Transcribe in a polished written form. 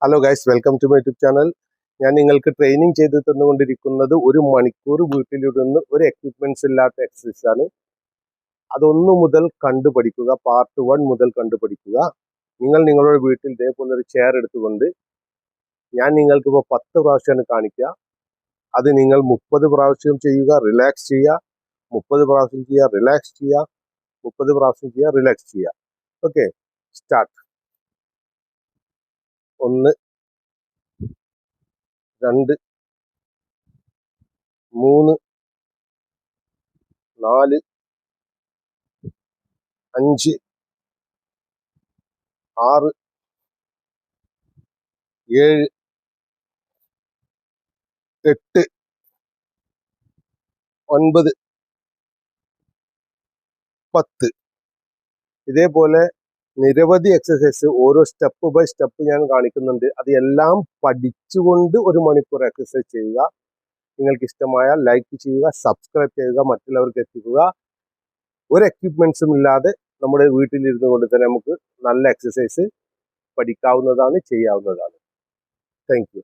Hello guys, welcome to my YouTube channel. ഞാൻ നിങ്ങൾക്ക് training ചെയ്ത് തന്നുകൊണ്ടിരിക്കുന്നത് 1 മണിക്കൂർ വീട്ടിലിരുന്ന് ഒരു എക്യുപ്മെന്റ്സ് ഇല്ലാത്ത എക്സസൈസ് ആണ്. അതൊന്നു മുതൽ കണ്ടുപഠിക്കുക. പാർട്ട് 1 മുതൽ കണ്ടുപഠിക്കുക. നിങ്ങൾ നിങ്ങളുടെ വീട്ടിൽ ഇതേപോലെ ഒരു ചെയർ എടുത്തുകൊണ്ട് ഞാൻ നിങ്ങൾക്ക് ഇപ്പോൾ 10 പ്രാവശ്യമാണ് കാണിക്കുക. അത് നിങ്ങൾ 30 പ്രാവശ്യം ചെയ്യുക, റിലാക്സ് ചെയ്യുക. 30 പ്രാവശ്യം ചെയ്യുക, റിലാക്സ് ചെയ്യുക. 30 പ്രാവശ്യം ചെയ്യുക, റിലാക്സ് ചെയ്യുക. Okay, start. 1, 2, 3, 4, 5, 6, 7, 8, 9, 10. ഇതേപോലെ നിരവധി എക്സസൈസ് ഓരോ സ്റ്റെപ്പ് ബൈ സ്റ്റെപ്പ് ഞാൻ കാണിക്കുന്നുണ്ട്. അത് എല്ലാം പഠിച്ചുകൊണ്ട് 1 മണിക്കൂർ എക്സസൈസ് ചെയ്യുക. നിങ്ങൾക്ക് ഇഷ്ടമായാൽ ലൈക്ക് ചെയ്യുക, സബ്സ്ക്രൈബ് ചെയ്യുക, മറ്റുള്ളവർക്ക് എത്തിക്കുക. ഒരു എക്യുപ്മെന്റ്സും ഇല്ലാതെ നമ്മുടെ വീട്ടിലിരുന്നു കൊണ്ട് തന്നെ നമുക്ക് നല്ല എക്സസൈസ് പഠിക്കാവുന്നതാണ്, ചെയ്യാവുന്നതാണ്. Thank you.